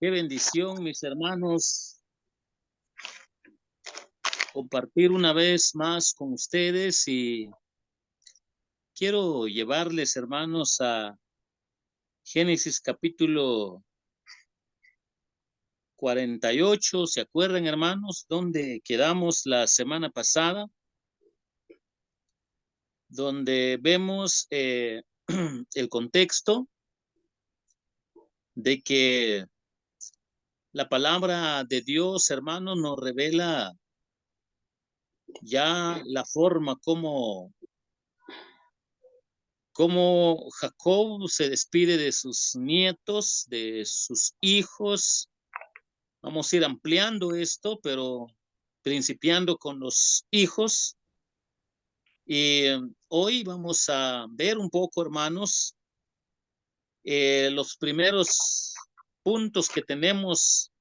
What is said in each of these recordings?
Qué bendición, mis hermanos, compartir una vez más con ustedes y quiero llevarles, hermanos, a Génesis capítulo 48. ¿Se acuerdan, hermanos, dónde quedamos la semana pasada? Donde vemos el contexto de que la palabra de Dios, hermanos, nos revela ya la forma como Jacob se despide de sus nietos, de sus hijos. Vamos a ir ampliando esto, pero principiando con los hijos. Y hoy vamos a ver un poco, hermanos, los primeros puntos que tenemos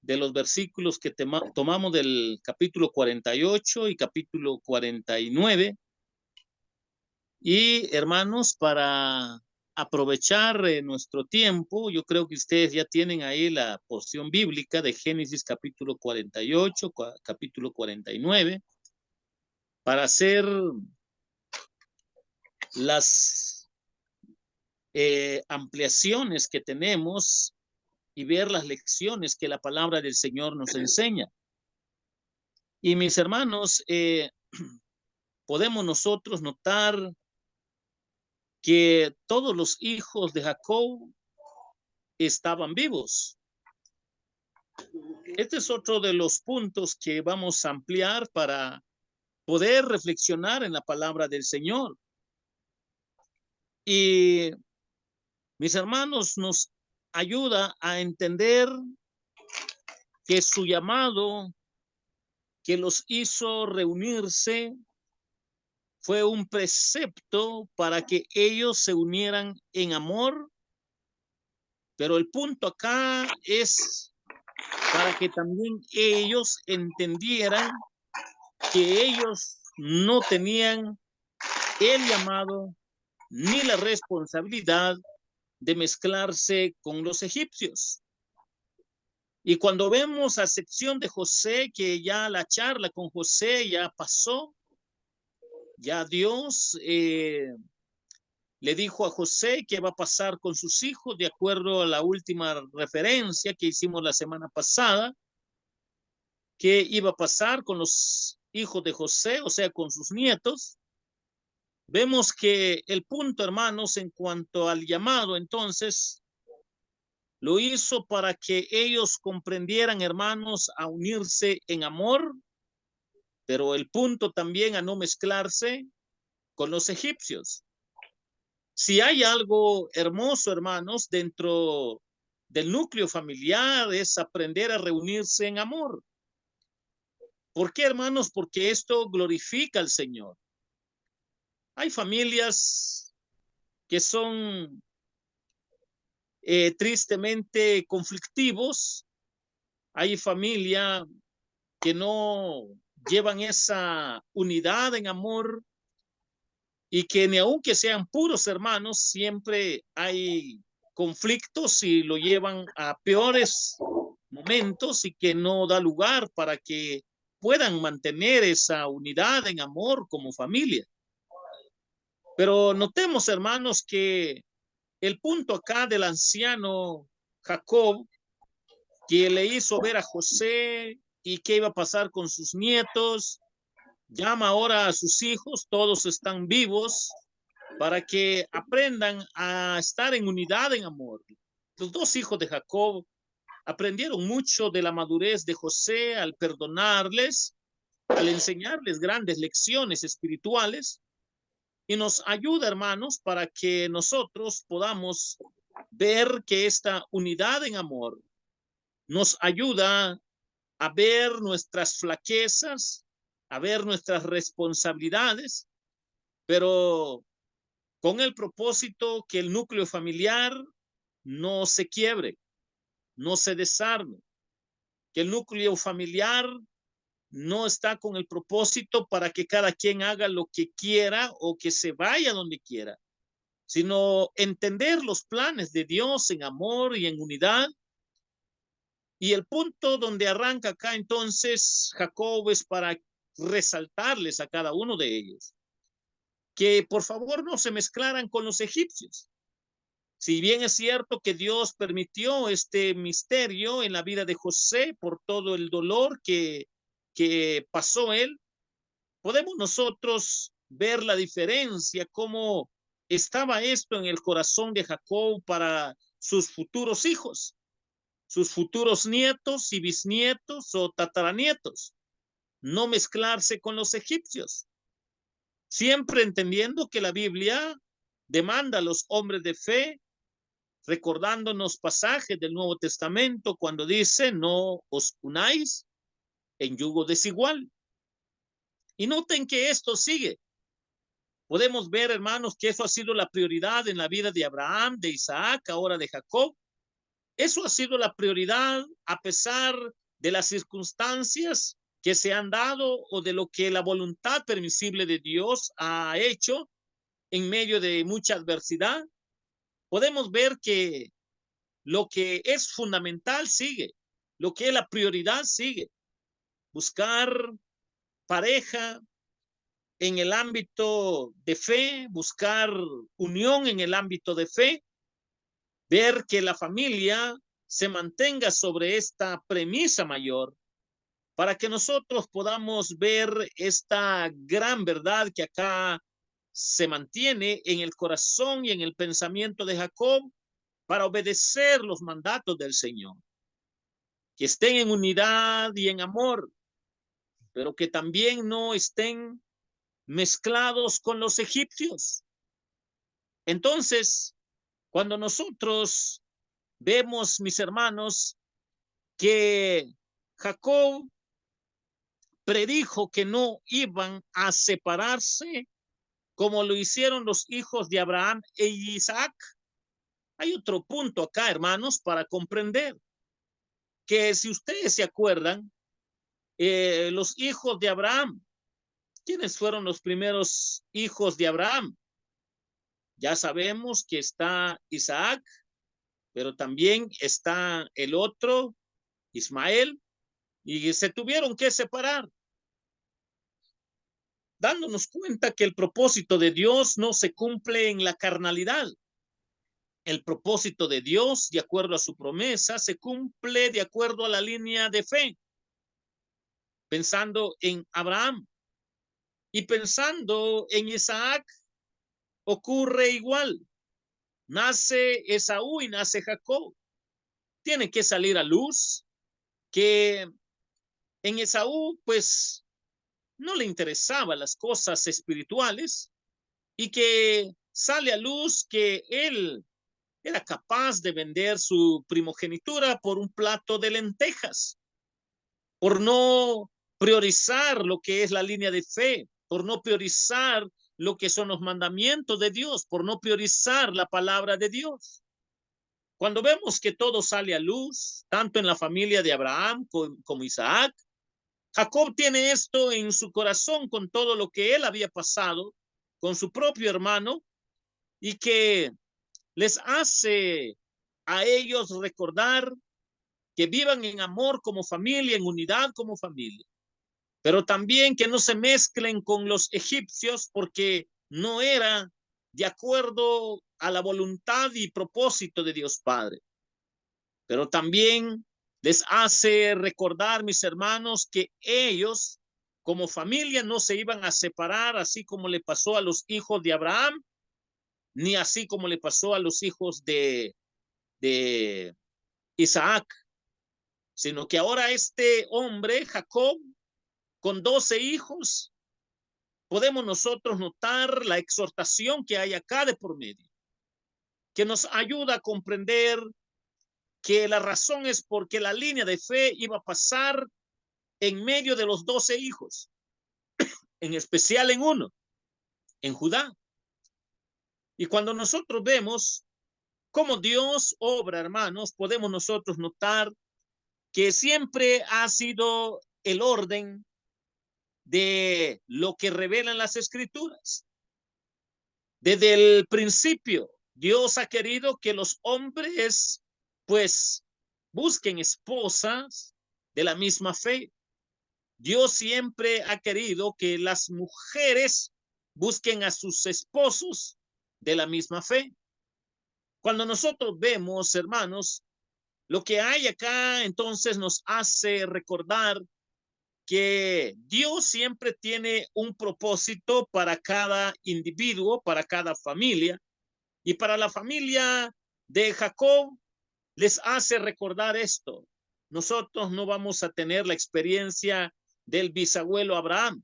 de los versículos que tomamos del capítulo 48 y capítulo 49. Y hermanos, para aprovechar nuestro tiempo, yo creo que ustedes ya tienen ahí la porción bíblica de Génesis capítulo 48, capítulo 49, para hacer las ampliaciones que tenemos y ver las lecciones que la palabra del Señor nos enseña. Y mis hermanos, podemos nosotros notar que todos los hijos de Jacob estaban vivos. Este es otro de los puntos que vamos a ampliar para poder reflexionar en la palabra del Señor. Y mis hermanos, nos ayuda a entender que su llamado que los hizo reunirse fue un precepto para que ellos se unieran en amor, pero el punto acá es para que también ellos entendieran que ellos no tenían el llamado ni la responsabilidad de mezclarse con los egipcios. Y cuando vemos a excepción de José, que ya la charla con José ya pasó, ya Dios le dijo a José qué va a pasar con sus hijos, de acuerdo a la última referencia que hicimos la semana pasada, qué iba a pasar con los hijos de José, o sea, con sus nietos. Vemos que el punto, hermanos, en cuanto al llamado, entonces, lo hizo para que ellos comprendieran, hermanos, a unirse en amor, pero el punto también a no mezclarse con los egipcios. Si hay algo hermoso, hermanos, dentro del núcleo familiar es aprender a reunirse en amor. ¿Por qué, hermanos? Porque esto glorifica al Señor. Hay familias que son tristemente conflictivos. Hay familia que no llevan esa unidad en amor y que ni aunque sean puros hermanos, siempre hay conflictos y lo llevan a peores momentos y que no da lugar para que puedan mantener esa unidad en amor como familia. Pero notemos, hermanos, que el punto acá del anciano Jacob, que le hizo ver a José y qué iba a pasar con sus nietos, llama ahora a sus hijos, todos están vivos, para que aprendan a estar en unidad, en amor. Los dos hijos de Jacob aprendieron mucho de la madurez de José al perdonarles, al enseñarles grandes lecciones espirituales, y nos ayuda, hermanos, para que nosotros podamos ver que esta unidad en amor nos ayuda a ver nuestras flaquezas, a ver nuestras responsabilidades, pero con el propósito que el núcleo familiar no se quiebre, no se desarme, que el núcleo familiar no está con el propósito para que cada quien haga lo que quiera o que se vaya donde quiera, sino entender los planes de Dios en amor y en unidad Y el punto donde arranca acá entonces Jacob es para resaltarles a cada uno de ellos que por favor no se mezclaran con los egipcios. Si bien es cierto que Dios permitió este misterio en la vida de José por todo el dolor que pasó él, podemos nosotros ver la diferencia, cómo estaba esto en el corazón de Jacob para sus futuros hijos, sus futuros nietos y bisnietos o tataranietos, no mezclarse con los egipcios, siempre entendiendo que la Biblia demanda a los hombres de fe, recordándonos pasajes del Nuevo Testamento cuando dice no os unáis en yugo desigual. Y noten que esto sigue. Podemos ver, hermanos, que eso ha sido la prioridad en la vida de Abraham, de Isaac, ahora de Jacob. Eso ha sido la prioridad a pesar de las circunstancias que se han dado o de lo que la voluntad permisible de Dios ha hecho en medio de mucha adversidad. Podemos ver que lo que es fundamental sigue, lo que es la prioridad sigue. Buscar pareja en el ámbito de fe, buscar unión en el ámbito de fe, ver que la familia se mantenga sobre esta premisa mayor para que nosotros podamos ver esta gran verdad que acá se mantiene en el corazón y en el pensamiento de Jacob para obedecer los mandatos del Señor, que estén en unidad y en amor, pero que también no estén mezclados con los egipcios. Entonces, cuando nosotros vemos, mis hermanos, que Jacob predijo que no iban a separarse como lo hicieron los hijos de Abraham e Isaac, hay otro punto acá, hermanos, para comprender que si ustedes se acuerdan, los hijos de Abraham, ¿quiénes fueron los primeros hijos de Abraham? Ya sabemos que está Isaac, pero también está el otro, Ismael, y se tuvieron que separar, dándonos cuenta que el propósito de Dios no se cumple en la carnalidad. El propósito de Dios, de acuerdo a su promesa, se cumple de acuerdo a la línea de fe, pensando en Abraham y pensando en Isaac, ocurre igual. Nace Esaú y nace Jacob. Tiene que salir a luz que en Esaú, pues, no le interesaban las cosas espirituales y que sale a luz que él era capaz de vender su primogenitura por un plato de lentejas, por no priorizar lo que es la línea de fe, por no priorizar lo que son los mandamientos de Dios, por no priorizar la palabra de Dios. Cuando vemos que todo sale a luz, tanto en la familia de Abraham como Isaac, Jacob tiene esto en su corazón con todo lo que él había pasado con su propio hermano y que les hace a ellos recordar que vivan en amor como familia, en unidad como familia, pero también que no se mezclen con los egipcios porque no era de acuerdo a la voluntad y propósito de Dios Padre. Pero también les hace recordar, mis hermanos, que ellos como familia no se iban a separar así como le pasó a los hijos de Abraham, ni así como le pasó a los hijos de Isaac, sino que ahora este hombre, Jacob, con 12 hijos, podemos nosotros notar la exhortación que hay acá de por medio, que nos ayuda a comprender que la razón es porque la línea de fe iba a pasar en medio de los 12 hijos, en especial en uno, en Judá. Y cuando nosotros vemos cómo Dios obra, hermanos, podemos nosotros notar que siempre ha sido el orden de lo que revelan las escrituras. Desde el principio, Dios ha querido que los hombres, pues, busquen esposas de la misma fe. Dios siempre ha querido que las mujeres busquen a sus esposos de la misma fe. Cuando nosotros vemos, hermanos, lo que hay acá, entonces nos hace recordar que Dios siempre tiene un propósito para cada individuo, para cada familia, y para la familia de Jacob les hace recordar esto. Nosotros no vamos a tener la experiencia del bisabuelo Abraham.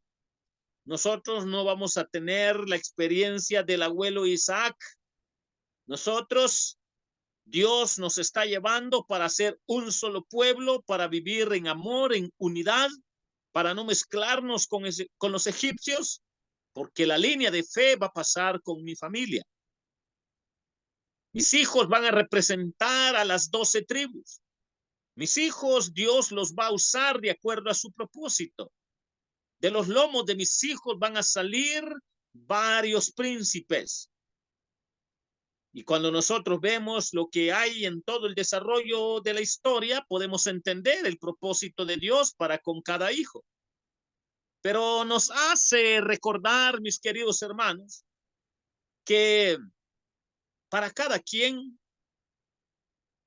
Nosotros no vamos a tener la experiencia del abuelo Isaac. Nosotros, Dios nos está llevando para ser un solo pueblo, para vivir en amor, en unidad, para no mezclarnos con los egipcios, porque la línea de fe va a pasar con mi familia. Mis hijos van a representar a las 12 tribus. Mis hijos, Dios los va a usar de acuerdo a su propósito. De los lomos de mis hijos van a salir varios príncipes. Y cuando nosotros vemos lo que hay en todo el desarrollo de la historia, podemos entender el propósito de Dios para con cada hijo. Pero nos hace recordar, mis queridos hermanos, que para cada quien,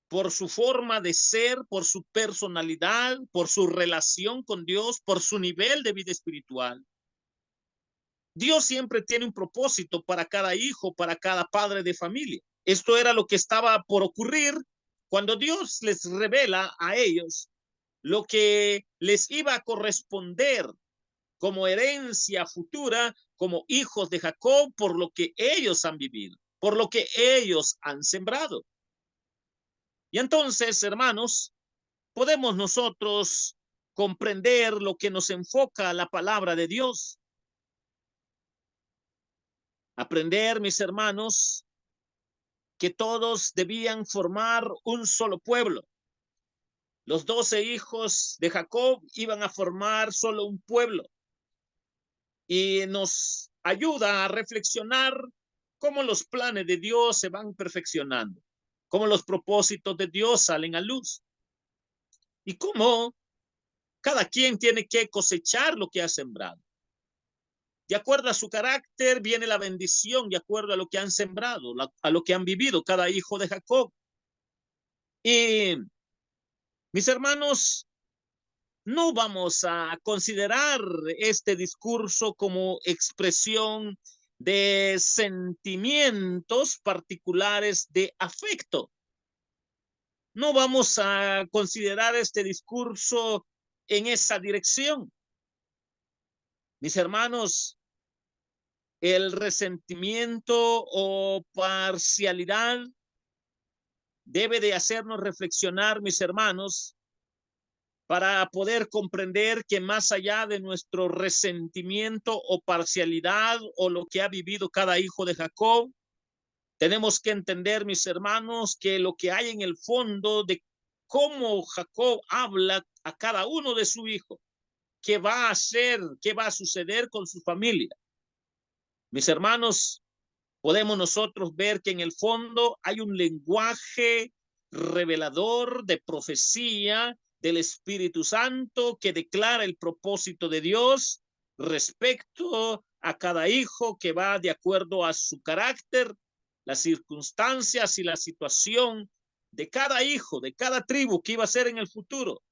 por su forma de ser, por su personalidad, por su relación con Dios, por su nivel de vida espiritual, Dios siempre tiene un propósito para cada hijo, para cada padre de familia. Esto era lo que estaba por ocurrir cuando Dios les revela a ellos lo que les iba a corresponder como herencia futura, como hijos de Jacob, por lo que ellos han vivido, por lo que ellos han sembrado. Y entonces, hermanos, podemos nosotros comprender lo que nos enfoca la palabra de Dios. Aprender, mis hermanos, que todos debían formar un solo pueblo. Los 12 hijos de Jacob iban a formar solo un pueblo. Y nos ayuda a reflexionar cómo los planes de Dios se van perfeccionando, cómo los propósitos de Dios salen a luz y cómo cada quien tiene que cosechar lo que ha sembrado. De acuerdo a su carácter viene la bendición, de acuerdo a lo que han sembrado, a lo que han vivido cada hijo de Jacob. Y mis hermanos, no vamos a considerar este discurso como expresión de sentimientos particulares de afecto. No vamos a considerar este discurso en esa dirección. Mis hermanos, el resentimiento o parcialidad debe de hacernos reflexionar, mis hermanos, para poder comprender que más allá de nuestro resentimiento o parcialidad o lo que ha vivido cada hijo de Jacob, tenemos que entender, mis hermanos, que lo que hay en el fondo de cómo Jacob habla a cada uno de su hijo, qué va a hacer, qué va a suceder con su familia. Mis hermanos, podemos nosotros ver que en el fondo hay un lenguaje revelador de profecía del Espíritu Santo que declara el propósito de Dios respecto a cada hijo que va de acuerdo a su carácter, las circunstancias y la situación de cada hijo, de cada tribu que iba a ser en el futuro,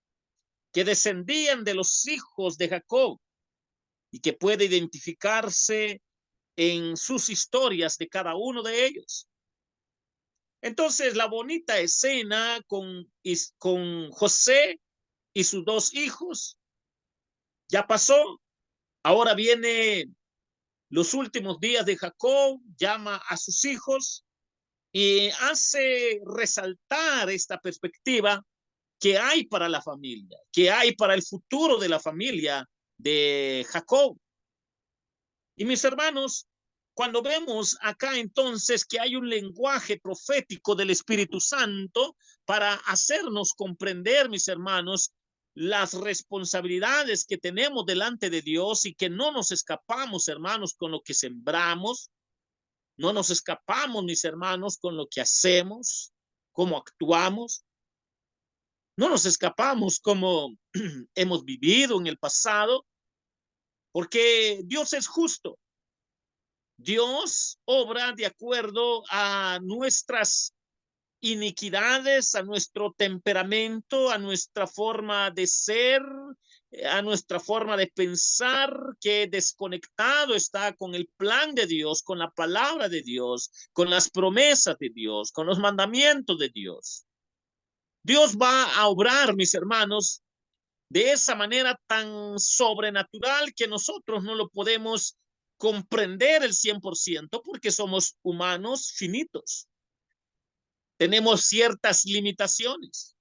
que descendían de los hijos de Jacob y que puede identificarse en sus historias de cada uno de ellos. Entonces, la bonita escena con José y sus 2 hijos ya pasó. Ahora viene los últimos días de Jacob, llama a sus hijos y hace resaltar esta perspectiva que hay para la familia, que hay para el futuro de la familia de Jacob. Y mis hermanos, cuando vemos acá entonces que hay un lenguaje profético del Espíritu Santo para hacernos comprender, mis hermanos, las responsabilidades que tenemos delante de Dios y que no nos escapamos, hermanos, con lo que sembramos, no nos escapamos, mis hermanos, con lo que hacemos, cómo actuamos. No nos escapamos como hemos vivido en el pasado, porque Dios es justo. Dios obra de acuerdo a nuestras iniquidades, a nuestro temperamento, a nuestra forma de ser, a nuestra forma de pensar, que desconectado está con el plan de Dios, con la palabra de Dios, con las promesas de Dios, con los mandamientos de Dios. Dios va a obrar, mis hermanos, de esa manera tan sobrenatural que nosotros no lo podemos comprender el 100% porque somos humanos finitos. Tenemos ciertas limitaciones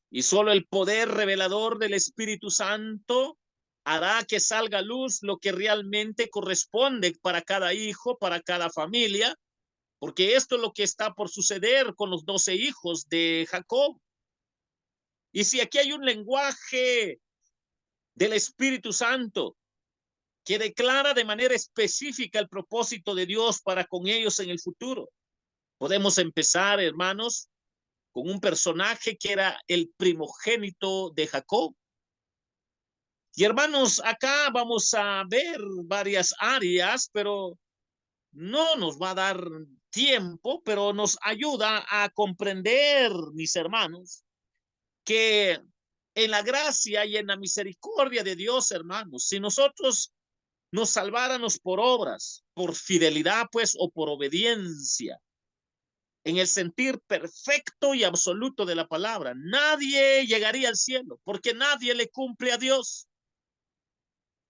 y solo el poder revelador del Espíritu Santo hará que salga a luz lo que realmente corresponde para cada hijo, para cada familia, porque esto es lo que está por suceder con los 12 hijos de Jacob. Y si aquí hay un lenguaje del Espíritu Santo que declara de manera específica el propósito de Dios para con ellos en el futuro, podemos empezar, hermanos, con un personaje que era el primogénito de Jacob. Y hermanos, acá vamos a ver varias áreas, pero no nos va a dar tiempo, pero nos ayuda a comprender, mis hermanos, que en la gracia y en la misericordia de Dios, hermanos, si nosotros nos salváramos por obras, por fidelidad, pues, o por obediencia, en el sentir perfecto y absoluto de la palabra, nadie llegaría al cielo, porque nadie le cumple a Dios.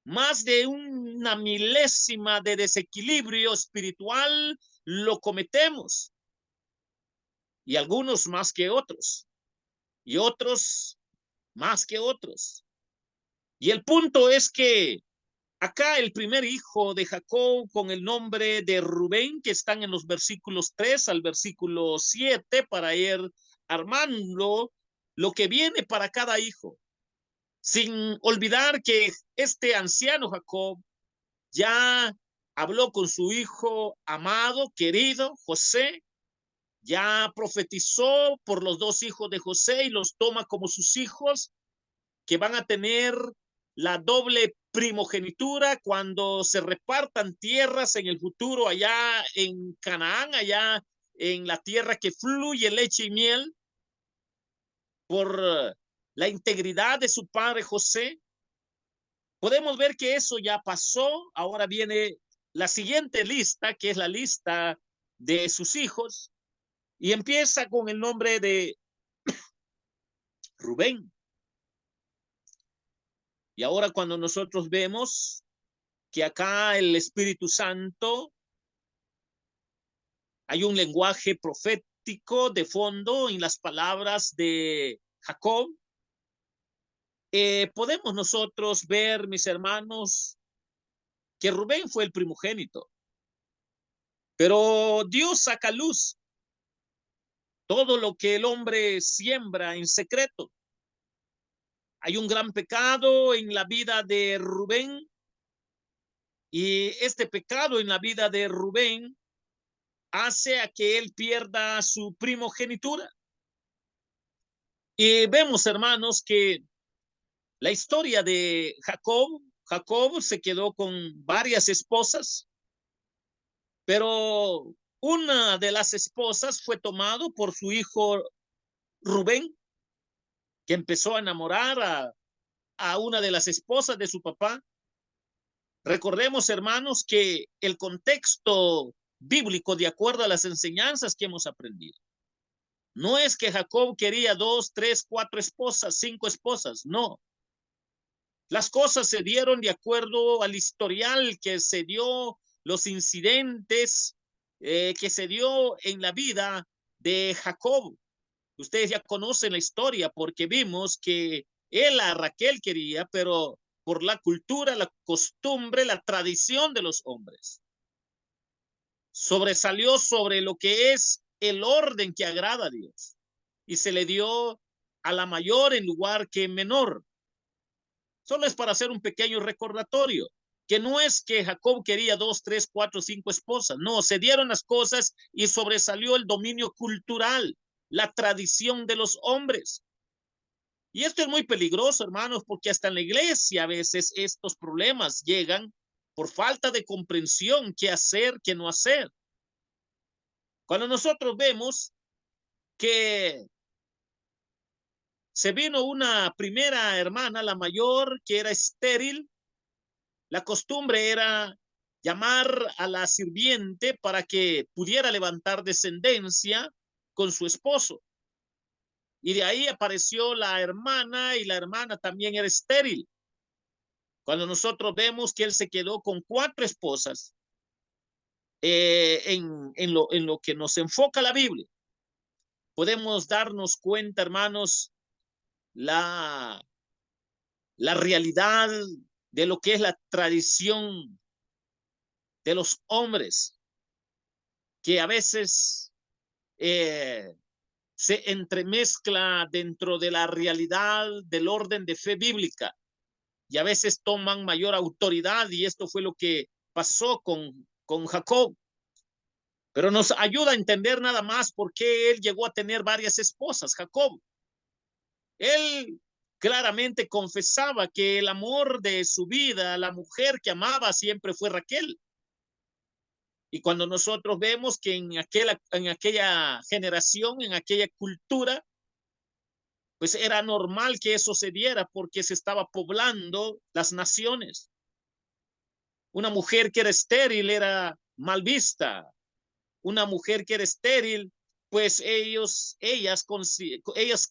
Más de una milésima de desequilibrio espiritual lo cometemos, y algunos más que otros, y otros más que otros. Y el punto es que acá el primer hijo de Jacob con el nombre de Rubén, que están en los versículos 3 al versículo 7, para ir armando lo que viene para cada hijo, sin olvidar que este anciano Jacob ya habló con su hijo amado, querido José, ya profetizó por los dos hijos de José y los toma como sus hijos, que van a tener la doble primogenitura cuando se repartan tierras en el futuro allá en Canaán, allá en la tierra que fluye leche y miel, por la integridad de su padre José. Podemos ver que eso ya pasó. Ahora viene la siguiente lista, que es la lista de sus hijos, y empieza con el nombre de Rubén. Y ahora cuando nosotros vemos que acá el Espíritu Santo, hay un lenguaje profético de fondo en las palabras de Jacob, podemos nosotros ver, mis hermanos, que Rubén fue el primogénito, pero Dios saca luz todo lo que el hombre siembra en secreto. Hay un gran pecado en la vida de Rubén, y este pecado en la vida de Rubén hace a que él pierda su primogenitura. Y vemos, hermanos, que la historia de Jacob se quedó con varias esposas, pero una de las esposas fue tomado por su hijo Rubén, que empezó a enamorar a una de las esposas de su papá. Recordemos, hermanos, que el contexto bíblico, de acuerdo a las enseñanzas que hemos aprendido, no es que Jacob quería 2, 3, 4 esposas, 5 esposas, no. Las cosas se dieron de acuerdo al historial que se dio, los incidentes que se dio en la vida de Jacob. Ustedes ya conocen la historia porque vimos que él a Raquel quería, pero por la cultura, la costumbre, la tradición de los hombres, sobresalió sobre lo que es el orden que agrada a Dios y se le dio a la mayor en lugar que menor. Solo es para hacer un pequeño recordatorio, que no es que Jacob quería 2, 3, 4, 5 esposas, no, se dieron las cosas y sobresalió el dominio cultural, la tradición de los hombres. Y esto es muy peligroso, hermanos, porque hasta en la iglesia a veces estos problemas llegan por falta de comprensión, qué hacer, qué no hacer. Cuando nosotros vemos que se vino una primera hermana, la mayor, que era estéril, la costumbre era llamar a la sirviente para que pudiera levantar descendencia con su esposo. Y de ahí apareció la hermana, y la hermana también era estéril. Cuando nosotros vemos que él se quedó con 4 esposas, en lo que nos enfoca la Biblia, podemos darnos cuenta, hermanos, la, la realidad de lo que es la tradición de los hombres, que a veces se entremezcla dentro de la realidad del orden de fe bíblica, y a veces toman mayor autoridad, y esto fue lo que pasó con Jacob. Pero nos ayuda a entender nada más por qué él llegó a tener varias esposas, Jacob. Él claramente confesaba que el amor de su vida, la mujer que amaba, siempre fue Raquel. Y cuando nosotros vemos que en aquella generación, en aquella cultura, pues era normal que eso se diera porque se estaba poblando las naciones. Una mujer que era estéril era mal vista. Una mujer que era estéril, pues ellas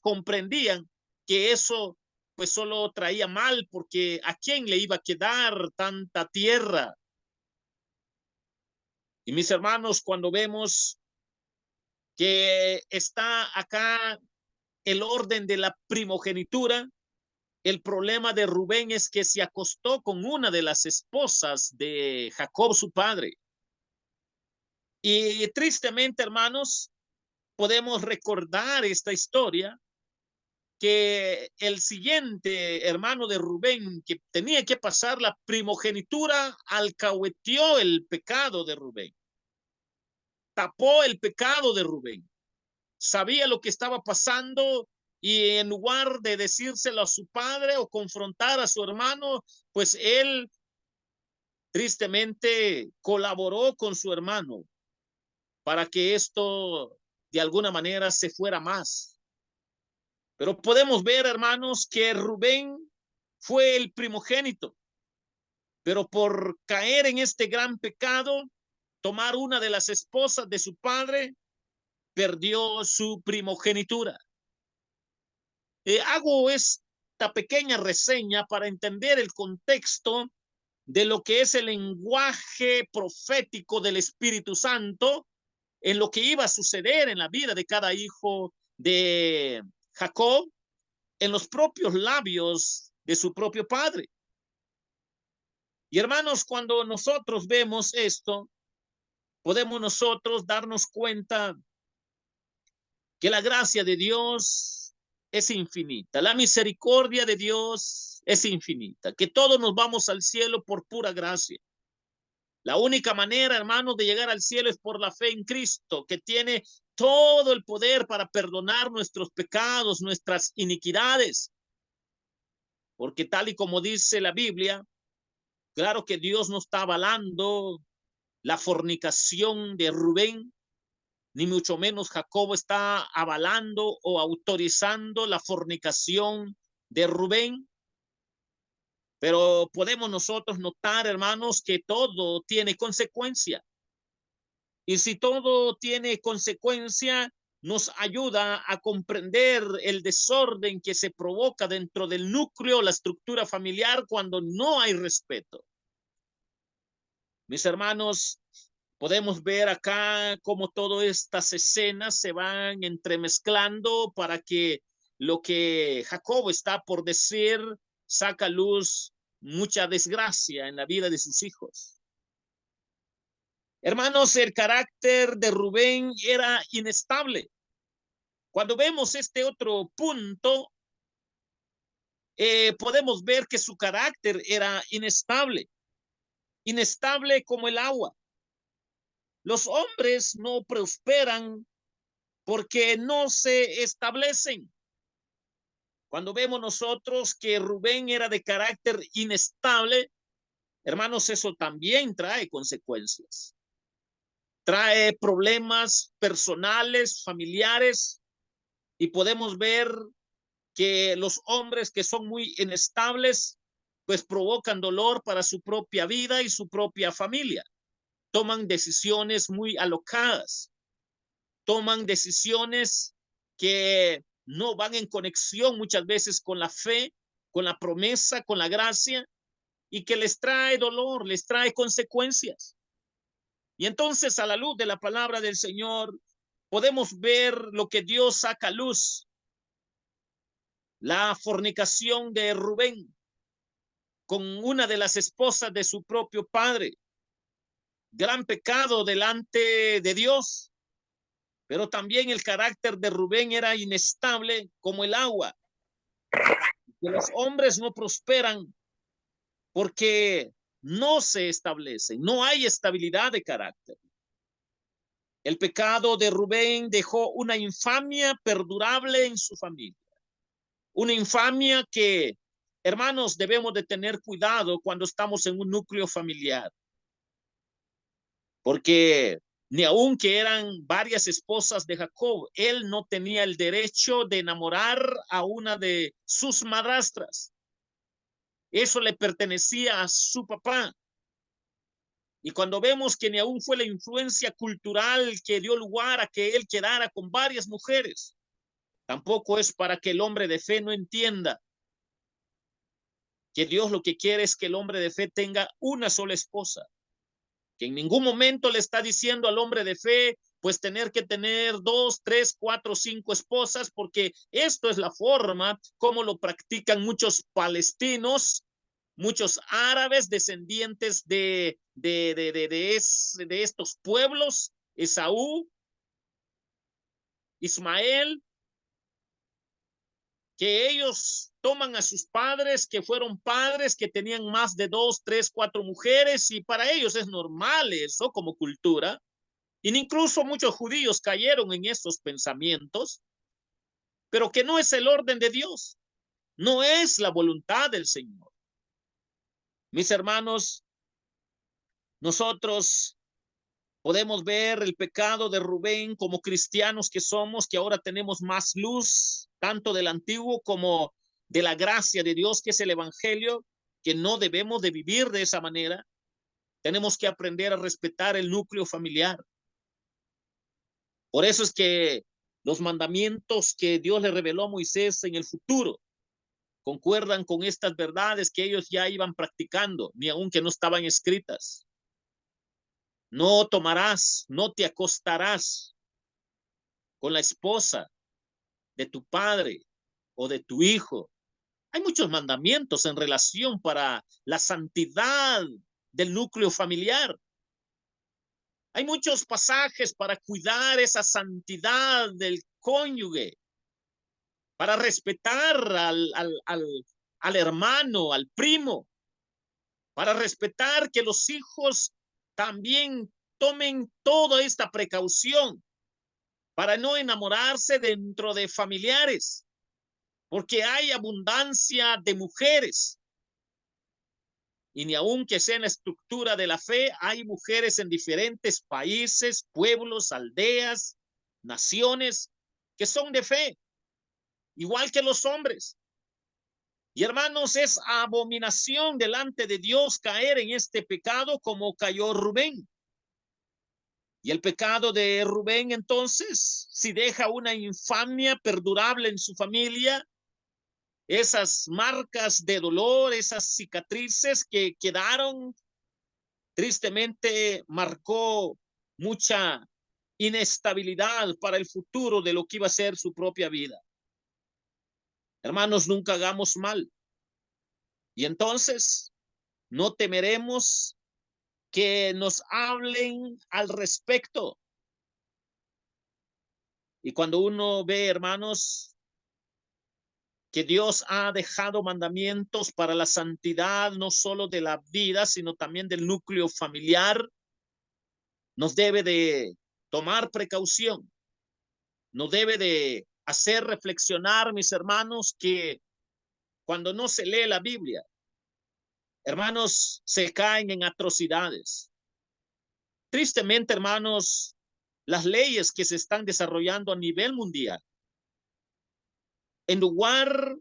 comprendían que eso pues solo traía mal, porque ¿a quién le iba a quedar tanta tierra? Y mis hermanos, cuando vemos que está acá el orden de la primogenitura, el problema de Rubén es que se acostó con una de las esposas de Jacob, su padre. Y tristemente, hermanos, podemos recordar esta historia, que el siguiente hermano de Rubén, que tenía que pasar la primogenitura, alcahueteó el pecado de Rubén, tapó el pecado de Rubén, sabía lo que estaba pasando, y en lugar de decírselo a su padre o confrontar a su hermano, pues él tristemente colaboró con su hermano para que esto de alguna manera se fuera más. Pero podemos ver, hermanos, que Rubén fue el primogénito, pero por caer en este gran pecado, tomar una de las esposas de su padre, perdió su primogenitura. Hago esta pequeña reseña para entender el contexto de lo que es el lenguaje profético del Espíritu Santo en lo que iba a suceder en la vida de cada hijo de Jacob, en los propios labios de su propio padre. Y hermanos, cuando nosotros vemos esto, podemos nosotros darnos cuenta que la gracia de Dios es infinita, la misericordia de Dios es infinita, que todos nos vamos al cielo por pura gracia. La única manera, hermanos, de llegar al cielo es por la fe en Cristo, que tiene todo el poder para perdonar nuestros pecados, nuestras iniquidades. Porque tal y como dice la Biblia, claro que Dios no está avalando la fornicación de Rubén, ni mucho menos Jacob está avalando o autorizando la fornicación de Rubén. Pero podemos nosotros notar, hermanos, que todo tiene consecuencia. Y si todo tiene consecuencia, nos ayuda a comprender el desorden que se provoca dentro del núcleo, la estructura familiar, cuando no hay respeto. Mis hermanos, podemos ver acá cómo todas estas escenas se van entremezclando para que lo que Jacob está por decir saca a luz mucha desgracia en la vida de sus hijos. Hermanos, el carácter de Rubén era inestable. Cuando vemos este otro punto, podemos ver que su carácter era inestable, inestable como el agua. Los hombres no prosperan porque no se establecen. Cuando vemos nosotros que Rubén era de carácter inestable, hermanos, eso también trae consecuencias. Trae problemas personales, familiares, y podemos ver que los hombres que son muy inestables, pues provocan dolor para su propia vida y su propia familia. Toman decisiones muy alocadas, toman decisiones que no van en conexión muchas veces con la fe, con la promesa, con la gracia, y que les trae dolor, les trae consecuencias. Y entonces, a la luz de la palabra del Señor, podemos ver lo que Dios saca a luz: la fornicación de Rubén con una de las esposas de su propio padre. Gran pecado delante de Dios, pero también el carácter de Rubén era inestable como el agua. Que los hombres no prosperan porque no se establecen, no hay estabilidad de carácter. El pecado de Rubén dejó una infamia perdurable en su familia. Una infamia que, hermanos, debemos de tener cuidado cuando estamos en un núcleo familiar. Porque ni aun que eran varias esposas de Jacob, él no tenía el derecho de enamorar a una de sus madrastras. Eso le pertenecía a su papá. Y cuando vemos que ni aún fue la influencia cultural que dio lugar a que él quedara con varias mujeres, tampoco es para que el hombre de fe no entienda que Dios lo que quiere es que el hombre de fe tenga una sola esposa, que en ningún momento le está diciendo al hombre de fe pues tener que tener 2, 3, 4, 5 esposas, porque esto es la forma como lo practican muchos palestinos, muchos árabes descendientes de estos pueblos, Esaú, Ismael, que ellos toman a sus padres, que fueron padres, que tenían más de 2, 3, 4 mujeres, y para ellos es normal eso como cultura. Y incluso muchos judíos cayeron en estos pensamientos, pero que no es el orden de Dios, no es la voluntad del Señor. Mis hermanos, nosotros podemos ver el pecado de Rubén como cristianos que somos, que ahora tenemos más luz, tanto del antiguo como de la gracia de Dios, que es el evangelio, que no debemos de vivir de esa manera. Tenemos que aprender a respetar el núcleo familiar. Por eso es que los mandamientos que Dios le reveló a Moisés en el futuro concuerdan con estas verdades que ellos ya iban practicando, ni aun que no estaban escritas. No tomarás, no te acostarás con la esposa de tu padre o de tu hijo. Hay muchos mandamientos en relación para la santidad del núcleo familiar. Hay muchos pasajes para cuidar esa santidad del cónyuge, para respetar al hermano, al primo, para respetar que los hijos también tomen toda esta precaución para no enamorarse dentro de familiares, porque hay abundancia de mujeres. Y ni aun que sea en la estructura de la fe, hay mujeres en diferentes países, pueblos, aldeas, naciones, que son de fe, igual que los hombres. Y hermanos, es abominación delante de Dios caer en este pecado como cayó Rubén. Y el pecado de Rubén, entonces, si deja una infamia perdurable en su familia, esas marcas de dolor, esas cicatrices que quedaron, tristemente marcó mucha inestabilidad para el futuro de lo que iba a ser su propia vida. Hermanos, nunca hagamos mal. Y entonces no temeremos que nos hablen al respecto. Y cuando uno ve, hermanos, que Dios ha dejado mandamientos para la santidad, no solo de la vida, sino también del núcleo familiar, nos debe de tomar precaución, nos debe de hacer reflexionar, mis hermanos, que cuando no se lee la Biblia, hermanos, se caen en atrocidades. Tristemente, hermanos, las leyes que se están desarrollando a nivel mundial, en lugar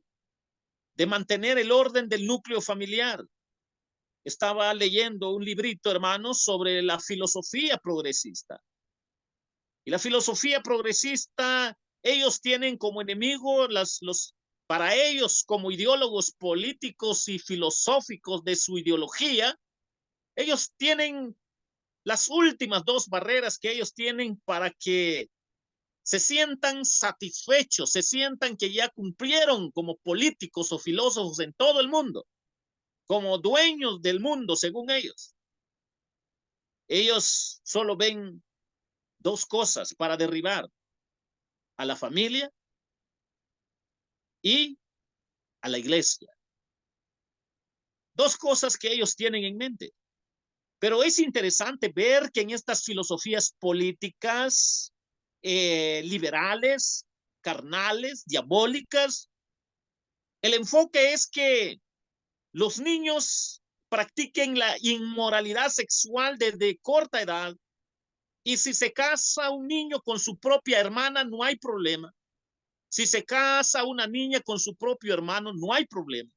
de mantener el orden del núcleo familiar, estaba leyendo un librito, hermanos, sobre la filosofía progresista. Y la filosofía progresista, ellos tienen como enemigo para ellos, como ideólogos políticos y filosóficos de su ideología, ellos tienen las últimas dos barreras que ellos tienen para que se sientan satisfechos, se sientan que ya cumplieron como políticos o filósofos en todo el mundo, como dueños del mundo, según ellos. Ellos solo ven dos cosas para derribar: a la familia y a la iglesia. Dos cosas que ellos tienen en mente. Pero es interesante ver que en estas filosofías políticas liberales, carnales, diabólicas, el enfoque es que los niños practiquen la inmoralidad sexual desde corta edad, y si se casa un niño con su propia hermana, no hay problema. Si se casa una niña con su propio hermano, no hay problema.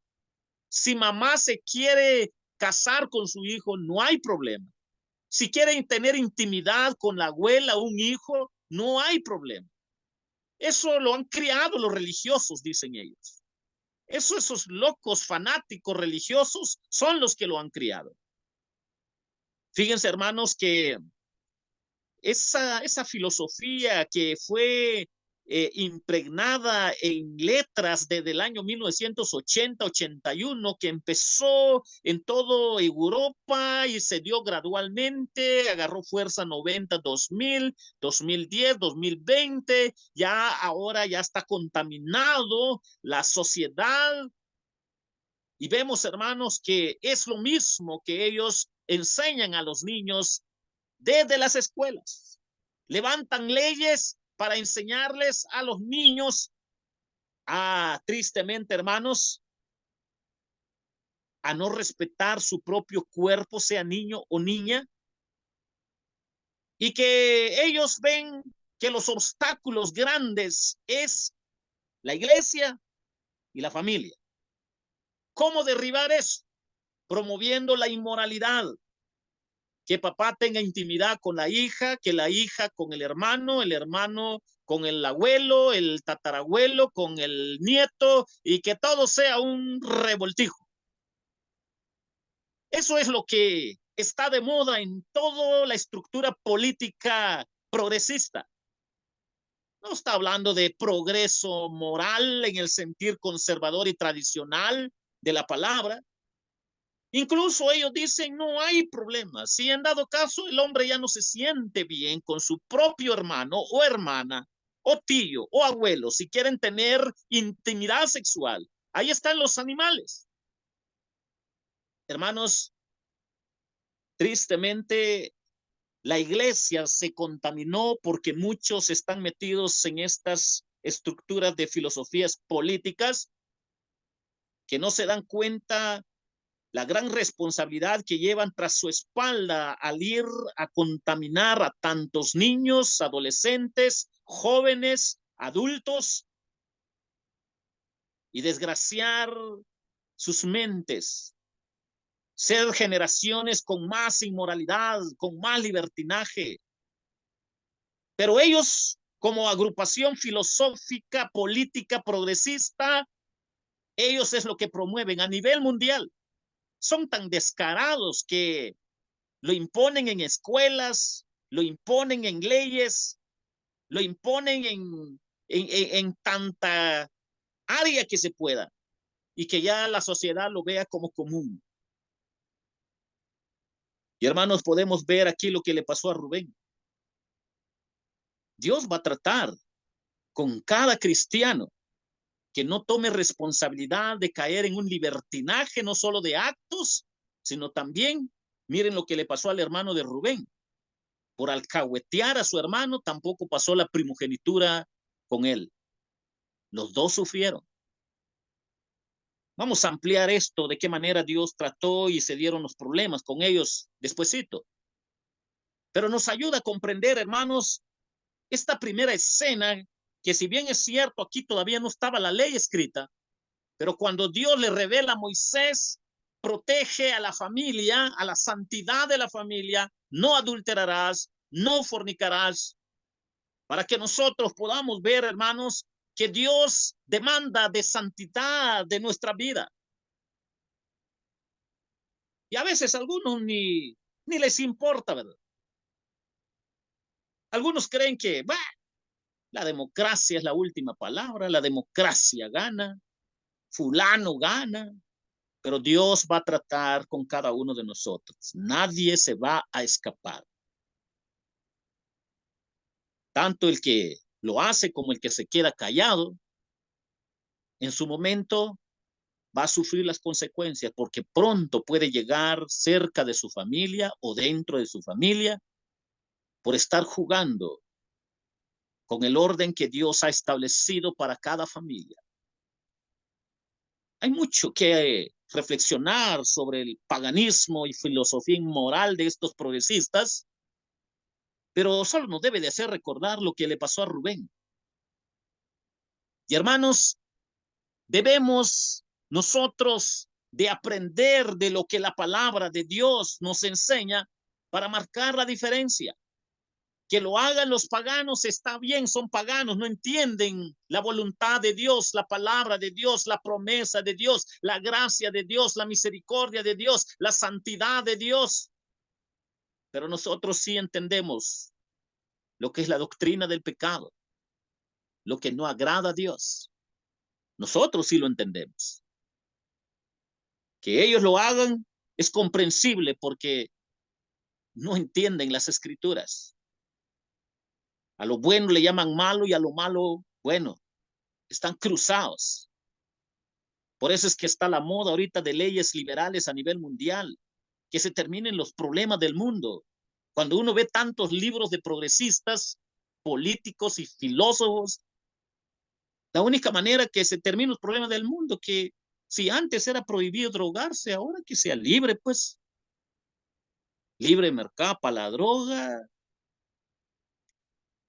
Si mamá se quiere casar con su hijo, no hay problema. Si quieren tener intimidad con la abuela o un hijo, no hay problema. Eso lo han criado los religiosos, dicen ellos. Esos locos fanáticos religiosos son los que lo han criado. Fíjense, hermanos, que esa filosofía que fue impregnada en letras desde el año 1980-81, que empezó en toda Europa y se dio gradualmente, agarró fuerza 90, 2000, 2010, 2020, ya ahora ya está contaminado la sociedad. Y vemos, hermanos, que es lo mismo que ellos enseñan a los niños desde las escuelas. Levantan leyes para enseñarles a los niños tristemente, hermanos, a no respetar su propio cuerpo, sea niño o niña, y que ellos ven que los obstáculos grandes es la iglesia y la familia. ¿Cómo derribar eso? Promoviendo la inmoralidad, que papá tenga intimidad con la hija, que la hija con el hermano con el abuelo, el tatarabuelo, con el nieto, y que todo sea un revoltijo. Eso es lo que está de moda en toda la estructura política progresista. No está hablando de progreso moral en el sentido conservador y tradicional de la palabra. Incluso ellos dicen, no hay problema. Si en dado caso el hombre ya no se siente bien con su propio hermano o hermana, o tío o abuelo, si quieren tener intimidad sexual, ahí están los animales. Hermanos, tristemente la iglesia se contaminó porque muchos están metidos en estas estructuras de filosofías políticas que no se dan cuenta la gran responsabilidad que llevan tras su espalda al ir a contaminar a tantos niños, adolescentes, jóvenes, adultos, y desgraciar sus mentes, ser generaciones con más inmoralidad, con más libertinaje. Pero ellos, como agrupación filosófica, política, progresista, ellos es lo que promueven a nivel mundial. Son tan descarados que lo imponen en escuelas, lo imponen en leyes, lo imponen en tanta área que se pueda, y que ya la sociedad lo vea como común. Y hermanos, podemos ver aquí lo que le pasó a Rubén. Dios va a tratar con cada cristiano que no tome responsabilidad de caer en un libertinaje, no solo de actos, sino también, miren lo que le pasó al hermano de Rubén. Por alcahuetear a su hermano, tampoco pasó la primogenitura con él. Los dos sufrieron. Vamos a ampliar esto, de qué manera Dios trató y se dieron los problemas con ellos despuesito. Pero nos ayuda a comprender, hermanos, esta primera escena, que si bien es cierto, aquí todavía no estaba la ley escrita, pero cuando Dios le revela a Moisés, protege a la familia, a la santidad de la familia, no adulterarás, no fornicarás, para que nosotros podamos ver, hermanos, que Dios demanda de santidad de nuestra vida. Y a veces a algunos ni les importa, ¿verdad? Algunos creen que bah, la democracia es la última palabra, la democracia gana, fulano gana, pero Dios va a tratar con cada uno de nosotros. Nadie se va a escapar. Tanto el que lo hace como el que se queda callado, en su momento va a sufrir las consecuencias porque pronto puede llegar cerca de su familia o dentro de su familia por estar jugando con el orden que Dios ha establecido para cada familia. Hay mucho que reflexionar sobre el paganismo y filosofía inmoral de estos progresistas, pero solo nos debe de hacer recordar lo que le pasó a Rubén. Y hermanos, debemos nosotros de aprender de lo que la palabra de Dios nos enseña para marcar la diferencia. Que lo hagan los paganos está bien, son paganos, no entienden la voluntad de Dios, la palabra de Dios, la promesa de Dios, la gracia de Dios, la misericordia de Dios, la santidad de Dios. Pero nosotros sí entendemos lo que es la doctrina del pecado, lo que no agrada a Dios. Nosotros sí lo entendemos. Que ellos lo hagan es comprensible porque no entienden las escrituras. A lo bueno le llaman malo y a lo malo bueno. Están cruzados. Por eso es que está la moda ahorita de leyes liberales a nivel mundial, que se terminen los problemas del mundo. Cuando uno ve tantos libros de progresistas, políticos y filósofos, la única manera que se terminen los problemas del mundo, que si antes era prohibido drogarse, ahora que sea libre, pues, libre mercado para la droga,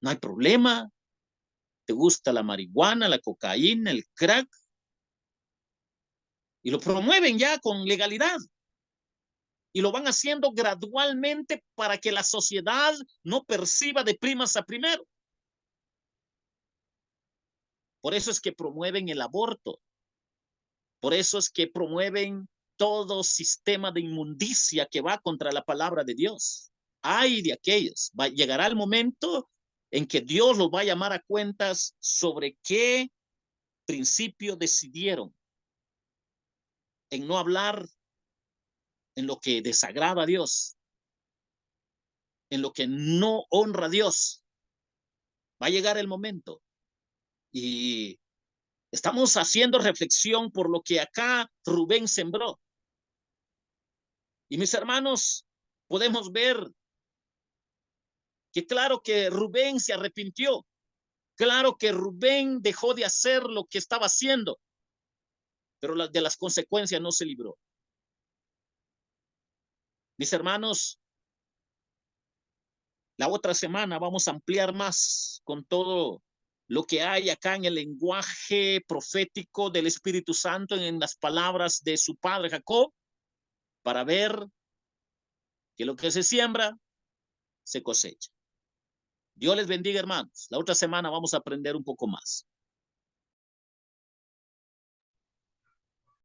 no hay problema. Te gusta la marihuana, la cocaína, el crack, y lo promueven ya con legalidad. Y lo van haciendo gradualmente para que la sociedad no perciba de primas a primero. Por eso es que promueven el aborto. Por eso es que promueven todo sistema de inmundicia que va contra la palabra de Dios. Ay de aquellos. Llegará el momento en que Dios los va a llamar a cuentas sobre qué principio decidieron en no hablar en lo que desagrada a Dios, en lo que no honra a Dios. Va a llegar el momento. Y estamos haciendo reflexión por lo que acá Rubén sembró. Y mis hermanos, podemos ver que claro que Rubén se arrepintió, claro que Rubén dejó de hacer lo que estaba haciendo, pero de las consecuencias no se libró. Mis hermanos, la otra semana vamos a ampliar más con todo lo que hay acá en el lenguaje profético del Espíritu Santo, en las palabras de su padre Jacob, para ver que lo que se siembra, se cosecha. Dios les bendiga, hermanos. La otra semana vamos a aprender un poco más.